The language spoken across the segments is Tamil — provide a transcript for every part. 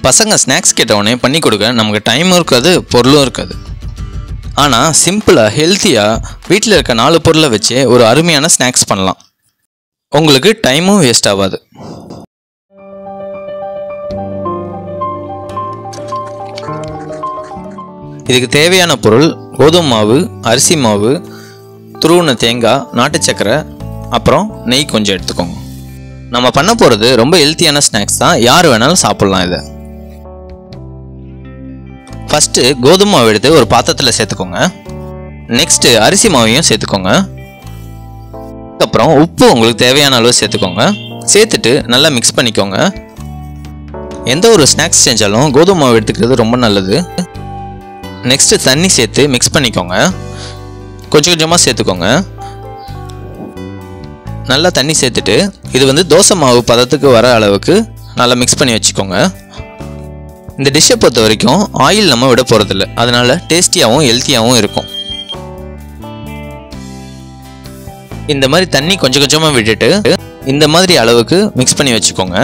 பசங்க ஸ்நாக்ஸ் கேட்டவொடனே பண்ணி கொடுக்க நமக்கு டைமும் இருக்காது, பொருளும் இருக்காது. ஆனால் சிம்பிளாக ஹெல்த்தியாக வீட்டில் இருக்க 4 பொருளை வச்சு ஒரு அருமையான ஸ்நாக்ஸ் பண்ணலாம். உங்களுக்கு டைமும் வேஸ்ட் ஆகாது. இதுக்கு தேவையான பொருள் கோதுமை மாவு, அரிசி மாவு, துருவின தேங்காய், நாட்டு சக்கரை, அப்புறம் நெய் கொஞ்சம் எடுத்துக்கோங்க. நம்ம பண்ண போகிறது ரொம்ப ஹெல்த்தியான ஸ்நாக்ஸ் தான், யார் வேணாலும் சாப்பிட்லாம். இதை ஃபஸ்ட்டு கோதுமை மாவு எடுத்து ஒரு பாத்திரத்தில் சேர்த்துக்கோங்க. நெக்ஸ்ட்டு அரிசி மாவையும் சேர்த்துக்கோங்க. அதுக்கப்புறம் உப்பு உங்களுக்கு தேவையான அளவு சேர்த்துக்கோங்க. சேர்த்துட்டு நல்லா மிக்ஸ் பண்ணிக்கோங்க. எந்த ஒரு ஸ்நாக்ஸ் செஞ்சாலும் கோதுமை மாவு எடுத்துக்கிறது ரொம்ப நல்லது. நெக்ஸ்ட்டு தண்ணி சேர்த்து மிக்ஸ் பண்ணிக்கோங்க. கொஞ்சம் கொஞ்சமாக சேர்த்துக்கோங்க. நல்லா தண்ணி சேர்த்துட்டு இது தோசை மாவு பதத்துக்கு வர அளவுக்கு நல்லா மிக்ஸ் பண்ணி வச்சுக்கோங்க. இந்த டிஷ்ஷை பொறுத்த வரைக்கும் ஆயில் நம்ம விட போகிறதில்ல, அதனால டேஸ்டியாகவும் ஹெல்த்தியாகவும் இருக்கும். இந்த மாதிரி தண்ணி கொஞ்சம் கொஞ்சமாக விட்டுட்டு இந்த மாதிரி அளவுக்கு மிக்ஸ் பண்ணி வச்சுக்கோங்க.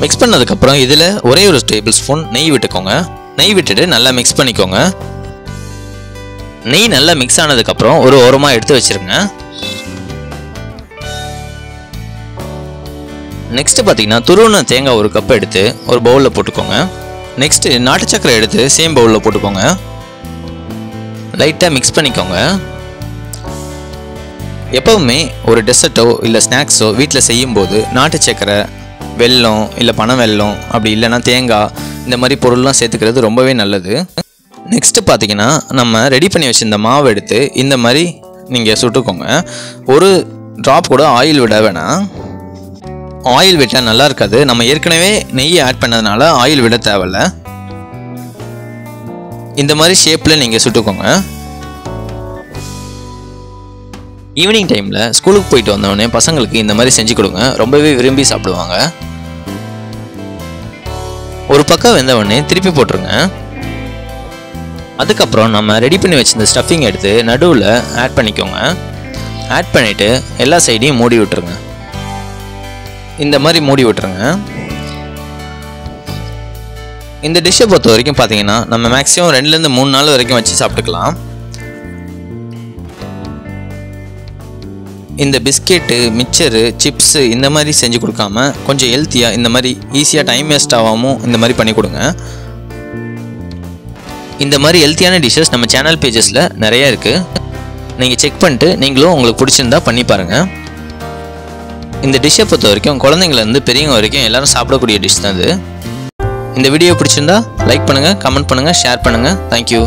மிக்ஸ் பண்ணதுக்கப்புறம் இதில் ஒரே ஒரு டேபிள் ஸ்பூன் நெய் விட்டுக்கோங்க. நெய் விட்டுட்டு நல்லா மிக்ஸ் பண்ணிக்கோங்க. நெய் நல்லா மிக்ஸ் ஆனதுக்கப்புறம் ஒரு ஓரமாக எடுத்து வச்சுருங்க. நெக்ஸ்ட்டு பார்த்தீங்கன்னா துருவின தேங்காய் ஒரு கப் எடுத்து ஒரு பவுலில் போட்டுக்கோங்க. நெக்ஸ்ட்டு நாட்டு சக்கரை எடுத்து சேம் பவுலில் போட்டுக்கோங்க. லைட்டாக மிக்ஸ் பண்ணிக்கோங்க. எப்போவுமே ஒரு டெசர்ட்டோ இல்லை ஸ்நாக்ஸோ வீட்டில் செய்யும்போது நாட்டு சக்கரை, வெல்லம் இல்லை பனை வெல்லம், அப்படி இல்லைன்னா தேங்காய், இந்த மாதிரி பொருள்லாம் சேர்த்துக்கிறது ரொம்பவே நல்லது. நெக்ஸ்ட்டு பார்த்தீங்கன்னா நம்ம ரெடி பண்ணி வச்சுருந்த மாவு எடுத்து இந்த மாதிரி நீங்கள் சுட்டுக்கோங்க. ஒரு ட்ராப் கூட ஆயில் விட வேணாம். ஆயில் விட்டால் நல்லா இருக்காது. நம்ம ஏற்கனவே நெய் ஆட் பண்ணதுனால ஆயில் விட தேவையில்ல. இந்த மாதிரி ஷேப்பில் நீங்கள் சுட்டுக்கோங்க. ஈவினிங் டைமில் ஸ்கூலுக்கு போயிட்டு வந்தோடனே பசங்களுக்கு இந்த மாதிரி செஞ்சு கொடுங்க, ரொம்பவே விரும்பி சாப்பிடுவாங்க. ஒரு பக்கம் வெந்தவுடனே திருப்பி போட்டுருங்க. அதுக்கப்புறம் நம்ம ரெடி பண்ணி வச்சிருந்த ஸ்டஃபிங் எடுத்து நடுவில் ஆட் பண்ணிக்கோங்க. ஆட் பண்ணிவிட்டு எல்லா சைடையும் மூடி விட்டுருங்க. இந்த மாதிரி மூடி விட்டுருங்க. இந்த டிஷ்ஷை பொறுத்த வரைக்கும் பார்த்தீங்கன்னா நம்ம மேக்ஸிமம் 2லேருந்து 3 நாள் வரைக்கும் வச்சு சாப்பிட்டுக்கலாம். இந்த பிஸ்கெட்டு, மிக்சரு, சிப்ஸு இந்த மாதிரி செஞ்சு கொடுக்காம கொஞ்சம் ஹெல்த்தியாக இந்த மாதிரி ஈஸியாக டைம் வேஸ்ட் ஆகாமல் இந்த மாதிரி பண்ணி கொடுங்க. இந்த மாதிரி ஹெல்த்தியான டிஷ்ஷஸ் நம்ம சேனல் பேஜஸில் நிறையா இருக்குது. நீங்கள் செக் பண்ணிட்டு நீங்களும் உங்களுக்கு பிடிச்சிருந்தா பண்ணி பாருங்கள். இந்த டிஷ்ஷை பொறுத்த வரைக்கும் குழந்தைங்கள்லேருந்து பெரியவங்க வரைக்கும் எல்லோரும் சாப்பிடக்கூடிய டிஷ் தான் இது. இந்த வீடியோ பிடிச்சிருந்தா லைக் பண்ணுங்கள், கமெண்ட் பண்ணுங்கள், ஷேர் பண்ணுங்கள். தேங்க்யூ.